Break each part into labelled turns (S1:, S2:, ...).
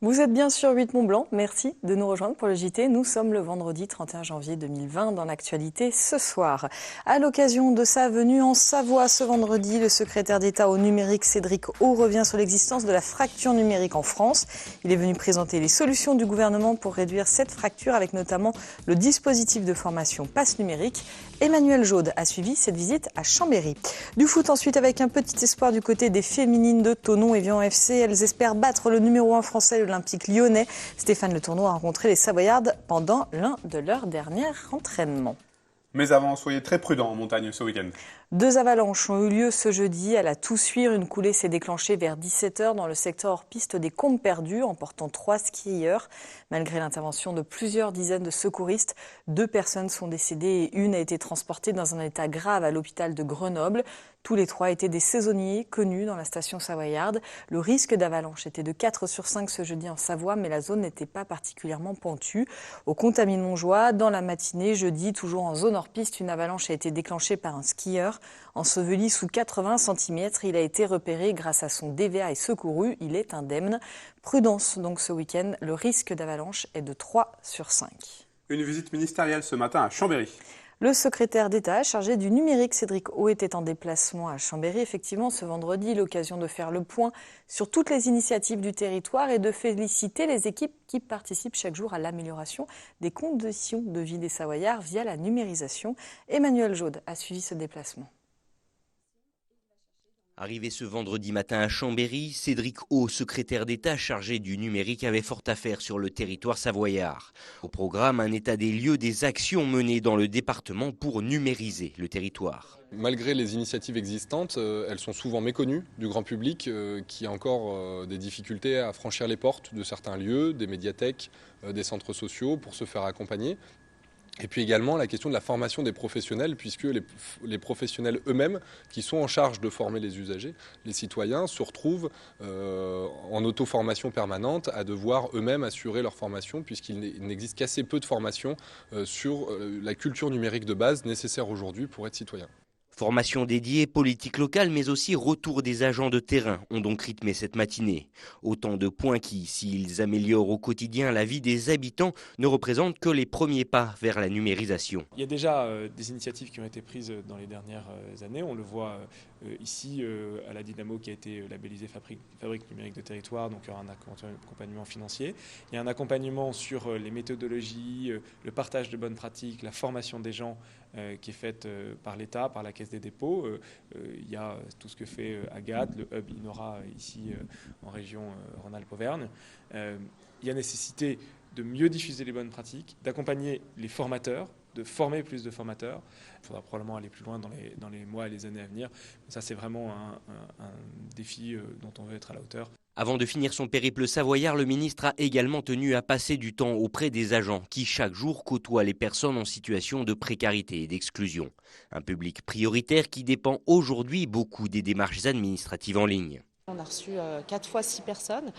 S1: Vous êtes bien sur 8 Mont-Blanc, merci de nous rejoindre pour le JT. Nous sommes le vendredi 31 janvier 2020 dans l'actualité ce soir. À l'occasion de sa venue en Savoie ce vendredi, le secrétaire d'État au numérique Cédric O revient sur l'existence de la fracture numérique en France. Il est venu présenter les solutions du gouvernement pour réduire cette fracture avec notamment le dispositif de formation Pass Numérique. Emmanuel Jaude a suivi cette visite à Chambéry. Du foot ensuite avec un petit espoir du côté des féminines de Thonon et Vian FC. Elles espèrent battre le numéro 1 français, l'Olympique lyonnais. Stéphane Le Tourneau a rencontré les Savoyardes pendant l'un de leurs derniers entraînements.
S2: Mais avant, soyez très prudents en montagne ce week-end.
S1: 2 avalanches ont eu lieu ce jeudi. À la Toussuire, une coulée s'est déclenchée vers 17h dans le secteur hors-piste des Combes Perdus, emportant 3 skieurs. Malgré l'intervention de plusieurs dizaines de secouristes, 2 personnes sont décédées et une a été transportée dans un état grave à l'hôpital de Grenoble. Tous les 3 étaient des saisonniers connus dans la station savoyarde. Le risque d'avalanche était de 4 sur 5 ce jeudi en Savoie, mais la zone n'était pas particulièrement pentue. Au Contamine-Montjoie, dans la matinée, jeudi, toujours en zone hors-piste, une avalanche a été déclenchée par un skieur. Enseveli sous 80 cm, il a été repéré grâce à son DVA et secouru. Il est indemne. Prudence donc ce week-end, le risque d'avalanche est de 3 sur 5.
S2: Une visite ministérielle ce matin à Chambéry.
S1: Le secrétaire d'État chargé du numérique, Cédric O, était en déplacement à Chambéry. Effectivement, ce vendredi, l'occasion de faire le point sur toutes les initiatives du territoire et de féliciter les équipes qui participent chaque jour à l'amélioration des conditions de vie des Savoyards via la numérisation. Emmanuel Jaude a suivi ce déplacement.
S3: Arrivé ce vendredi matin à Chambéry, Cédric O, secrétaire d'État chargé du numérique, avait fort à faire sur le territoire savoyard. Au programme, un état des lieux des actions menées dans le département pour numériser le territoire.
S4: Malgré les initiatives existantes, elles sont souvent méconnues du grand public qui a encore des difficultés à franchir les portes de certains lieux, des médiathèques, des centres sociaux pour se faire accompagner. Et puis également la question de la formation des professionnels, puisque les professionnels eux-mêmes, qui sont en charge de former les usagers, les citoyens, se retrouvent en auto-formation permanente à devoir eux-mêmes assurer leur formation, puisqu'il n'existe qu'assez peu de formation sur la culture numérique de base nécessaire aujourd'hui pour être citoyen.
S3: Formation dédiée, politique locale, mais aussi retour des agents de terrain ont donc rythmé cette matinée. Autant de points qui, s'ils améliorent au quotidien la vie des habitants, ne représentent que les premiers pas vers la numérisation.
S5: Il y a déjà des initiatives qui ont été prises dans les dernières années. On le voit ici à la Dynamo qui a été labellisée Fabrique numérique de territoire, donc il y aura un accompagnement financier. Il y a un accompagnement sur les méthodologies, le partage de bonnes pratiques, la formation des gens qui est faite par l'État, par la Caisse des dépôts. Il y a tout ce que fait Agathe, le hub Inora ici en région Rhône-Alpes-Auvergne. Il y a nécessité de mieux diffuser les bonnes pratiques, d'accompagner les formateurs, de former plus de formateurs. Il faudra probablement aller plus loin dans les mois et les années à venir. Ça, c'est vraiment un défi dont on veut être à la hauteur.
S3: Avant de finir son périple savoyard, le ministre a également tenu à passer du temps auprès des agents qui, chaque jour, côtoient les personnes en situation de précarité et d'exclusion. Un public prioritaire qui dépend aujourd'hui beaucoup des démarches administratives en ligne.
S6: On a reçu 4 fois 6 personnes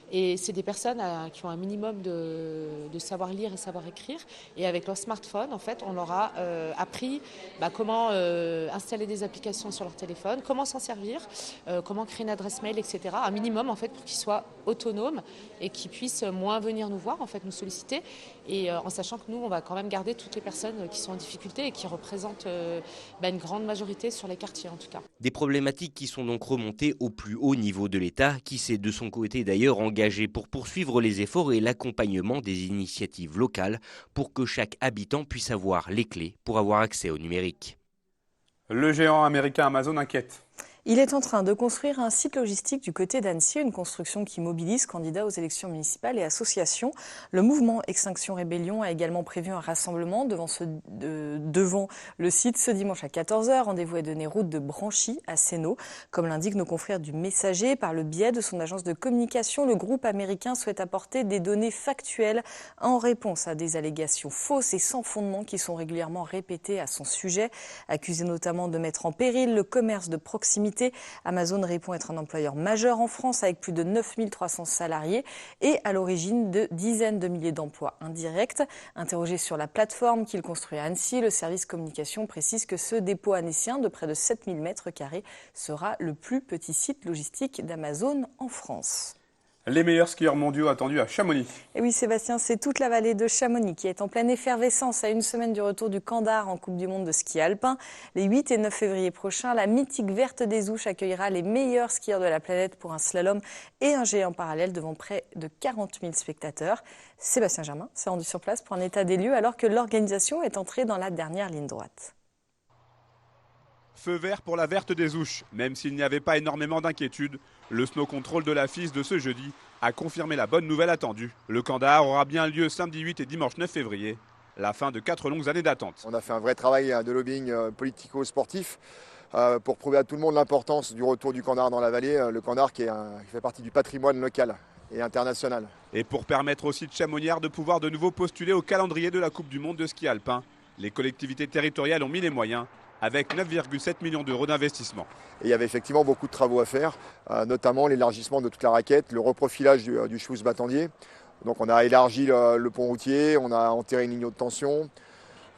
S6: et c'est des personnes qui ont un minimum de savoir lire et savoir écrire. Et avec leur smartphone, en fait, on leur a appris comment installer des applications sur leur téléphone, comment s'en servir, comment créer une adresse mail, etc. Un minimum, en fait, pour qu'ils soient autonomes et qu'ils puissent moins venir nous voir, en fait, nous solliciter. Et en sachant que nous, on va quand même garder toutes les personnes qui sont en difficulté et qui représentent une grande majorité sur les quartiers, en tout cas.
S3: Des problématiques qui sont donc remontées au plus haut niveau de l'État, qui s'est de son côté d'ailleurs engagé pour poursuivre les efforts et l'accompagnement des initiatives locales pour que chaque habitant puisse avoir les clés pour avoir accès au numérique.
S2: Le géant américain Amazon inquiète.
S1: Il est en train de construire un site logistique du côté d'Annecy, une construction qui mobilise candidats aux élections municipales et associations. Le mouvement Extinction Rébellion a également prévu un rassemblement devant le site ce dimanche à 14h. Rendez-vous est donné route de Branchy à Sénaux. Comme l'indiquent nos confrères du Messager, par le biais de son agence de communication, le groupe américain souhaite apporter des données factuelles en réponse à des allégations fausses et sans fondement qui sont régulièrement répétées à son sujet. Accusé notamment de mettre en péril le commerce de proximité, Amazon répond être un employeur majeur en France avec plus de 9300 salariés et à l'origine de dizaines de milliers d'emplois indirects. Interrogé sur la plateforme qu'il construit à Annecy, le service communication précise que ce dépôt annécien de près de 7000 m² sera le plus petit site logistique d'Amazon en France.
S2: Les meilleurs skieurs mondiaux attendus à Chamonix.
S1: Et oui Sébastien, c'est toute la vallée de Chamonix qui est en pleine effervescence à une semaine du retour du Kandar en Coupe du Monde de ski alpin. Les 8 et 9 février prochains, la mythique Verte des Ouches accueillera les meilleurs skieurs de la planète pour un slalom et un géant parallèle devant près de 40 000 spectateurs. Sébastien Germain s'est rendu sur place pour un état des lieux alors que l'organisation est entrée dans la dernière ligne droite.
S2: Feu vert pour la Verte des Ouches. Même s'il n'y avait pas énormément d'inquiétude, le snow control de la FIS de ce jeudi a confirmé la bonne nouvelle attendue. Le Kandar aura bien lieu samedi 8 et dimanche 9 février, la fin de 4 longues années d'attente.
S7: On a fait un vrai travail de lobbying politico-sportif pour prouver à tout le monde l'importance du retour du Kandar dans la vallée. Le Kandar qui fait partie du patrimoine local et international.
S2: Et pour permettre aussi de Chamoniards de pouvoir de nouveau postuler au calendrier de la Coupe du Monde de ski alpin, les collectivités territoriales ont mis les moyens, avec 9,7 millions d'euros d'investissement.
S7: Et il y avait effectivement beaucoup de travaux à faire, notamment l'élargissement de toute la raquette, le reprofilage du Chouz Battendier. Donc on a élargi le pont routier, on a enterré une ligne haute tension,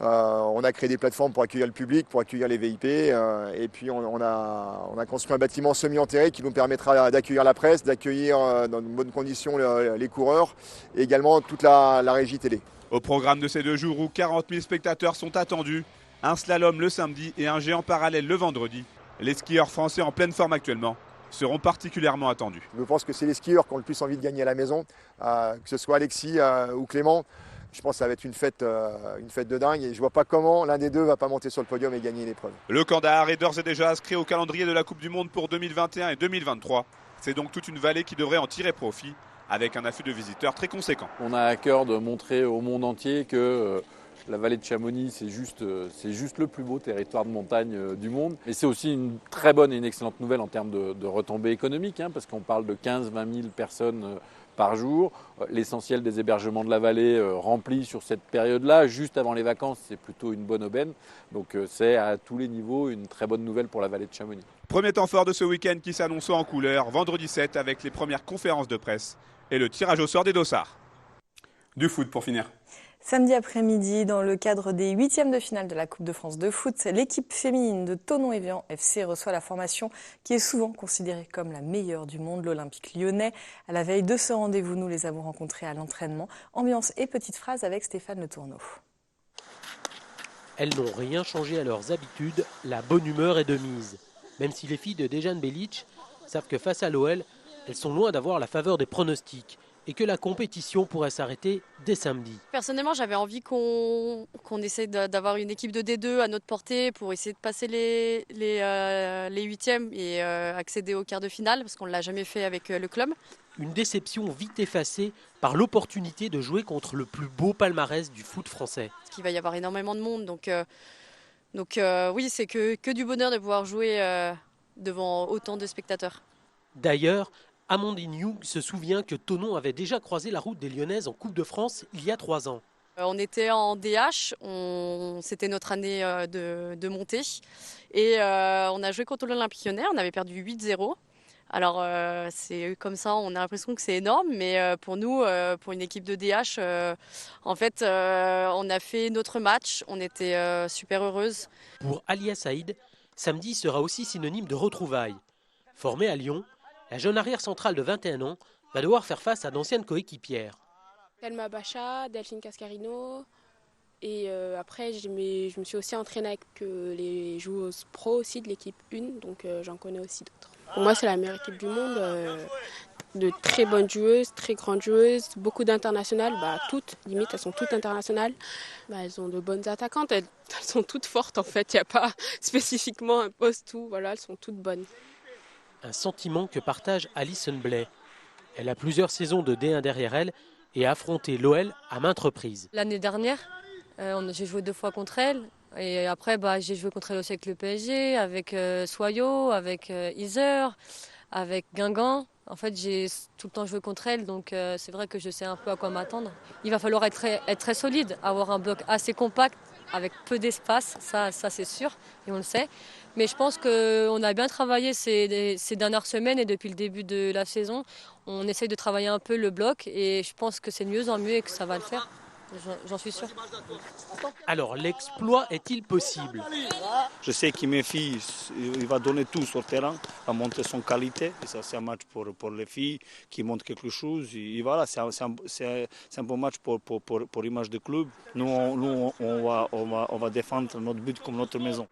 S7: on a créé des plateformes pour accueillir le public, pour accueillir les VIP, et puis on a construit un bâtiment semi-enterré qui nous permettra d'accueillir la presse, d'accueillir dans de bonnes conditions les coureurs, et également toute la régie télé.
S2: Au programme de ces 2 jours où 40 000 spectateurs sont attendus, un slalom le samedi et un géant parallèle le vendredi. Les skieurs français en pleine forme actuellement seront particulièrement attendus.
S7: Je pense que c'est les skieurs qui ont le plus envie de gagner à la maison, que ce soit Alexis ou Clément. Je pense que ça va être une fête de dingue et je ne vois pas comment l'un des deux ne va pas monter sur le podium et gagner une épreuve.
S2: Le Kandar est d'ores et déjà inscrit au calendrier de la Coupe du Monde pour 2021 et 2023. C'est donc toute une vallée qui devrait en tirer profit avec un afflux de visiteurs très conséquent.
S8: On a à cœur de montrer au monde entier que la vallée de Chamonix, c'est juste le plus beau territoire de montagne du monde. Et c'est aussi une très bonne et une excellente nouvelle en termes de retombées économiques, parce qu'on parle de 15-20 000 personnes par jour. L'essentiel des hébergements de la vallée remplis sur cette période-là, juste avant les vacances, c'est plutôt une bonne aubaine. Donc c'est à tous les niveaux une très bonne nouvelle pour la vallée de Chamonix.
S2: Premier temps fort de ce week-end qui s'annonce en couleur, vendredi 7 avec les premières conférences de presse et le tirage au sort des dossards. Du foot pour finir.
S1: Samedi après-midi, dans le cadre des 8e de finale de la Coupe de France de foot, l'équipe féminine de Thonon-Évian FC reçoit la formation qui est souvent considérée comme la meilleure du monde, l'Olympique lyonnais. À la veille de ce rendez-vous, nous les avons rencontrés à l'entraînement. Ambiance et petite phrase avec Stéphane Le Tourneau.
S9: Elles n'ont rien changé à leurs habitudes, la bonne humeur est de mise. Même si les filles de Dejan Belic savent que face à l'OL, elles sont loin d'avoir la faveur des pronostics et que la compétition pourrait s'arrêter dès samedi.
S10: Personnellement, j'avais envie qu'on essaie d'avoir une équipe de D2 à notre portée pour essayer de passer les 8e et accéder au quart de finale, parce qu'on ne l'a jamais fait avec le club.
S9: Une déception vite effacée par l'opportunité de jouer contre le plus beau palmarès du foot français.
S10: Parce qu'il va y avoir énormément de monde, donc oui, c'est que du bonheur de pouvoir jouer devant autant de spectateurs.
S9: D'ailleurs, Amandine Young se souvient que Thonon avait déjà croisé la route des Lyonnaises en Coupe de France il y a 3 ans.
S10: On était en DH, c'était notre année de montée et on a joué contre l'Olympique lyonnais, on avait perdu 8-0. Alors c'est comme ça, on a l'impression que c'est énorme, mais pour nous, pour une équipe de DH, en fait, on a fait notre match, on était super heureuses.
S9: Pour Alia Saïd, samedi sera aussi synonyme de retrouvailles. Formée à Lyon, la jeune arrière centrale de 21 ans va devoir faire face à d'anciennes coéquipières.
S11: Delma Bacha, Delphine Cascarino. Et après, je me suis aussi entraînée avec les joueuses pro aussi de l'équipe 1, donc j'en connais aussi d'autres. Pour moi, c'est la meilleure équipe du monde. De très bonnes joueuses, très grandes joueuses, beaucoup d'internationales, toutes, limite, elles sont toutes internationales. Elles ont de bonnes attaquantes, elles sont toutes fortes en fait, il n'y a pas spécifiquement un poste où, voilà, elles sont toutes bonnes.
S9: Un sentiment que partage Alison Blais. Elle a plusieurs saisons de D1 derrière elle et a affronté l'OL à maintes reprises.
S12: L'année dernière, j'ai joué 2 fois contre elle. Et après, j'ai joué contre elle aussi avec le PSG, avec Soyo, avec Iser, avec Guingamp. En fait, j'ai tout le temps joué contre elle, donc c'est vrai que je sais un peu à quoi m'attendre. Il va falloir être très solide, avoir un bloc assez compact, avec peu d'espace, ça c'est sûr, et on le sait. Mais je pense qu'on a bien travaillé ces dernières semaines et depuis le début de la saison, on essaye de travailler un peu le bloc et je pense que c'est de mieux en mieux et que ça va le faire. j'en suis sûr.
S9: Alors l'exploit est-il possible?
S13: Je sais que mes filles, il va donner tout sur le terrain, va montrer son qualité. Et ça, c'est un match pour les filles qui montrent quelque chose. Et voilà, c'est un bon match pour l'image du club. Nous, on va défendre notre but comme notre maison.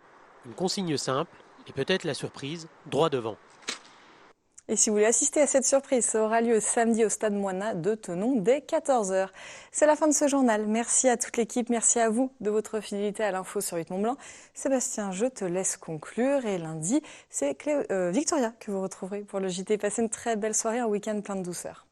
S9: Une consigne simple et peut-être la surprise, droit devant.
S1: Et si vous voulez assister à cette surprise, ça aura lieu samedi au Stade Moina de Thonon dès 14h. C'est la fin de ce journal. Merci à toute l'équipe, merci à vous de votre fidélité à l'info sur 8 Mont-Blanc. Sébastien, je te laisse conclure. Et lundi, c'est Victoria que vous retrouverez pour le JT. Passez une très belle soirée, un week-end plein de douceur.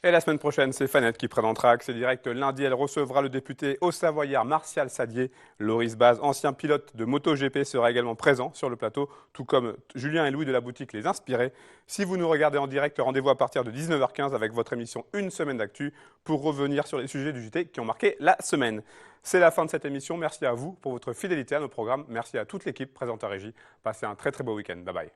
S2: Et la semaine prochaine, c'est Fanette qui présentera Accès Direct. Lundi, elle recevra le député haut-savoyard Martial Sadier. Loris Baz, ancien pilote de MotoGP, sera également présent sur le plateau, tout comme Julien et Louis de la boutique Les Inspirés. Si vous nous regardez en direct, rendez-vous à partir de 19h15 avec votre émission Une semaine d'actu pour revenir sur les sujets du JT qui ont marqué la semaine. C'est la fin de cette émission. Merci à vous pour votre fidélité à nos programmes. Merci à toute l'équipe présente à Régie. Passez un très très beau week-end. Bye bye.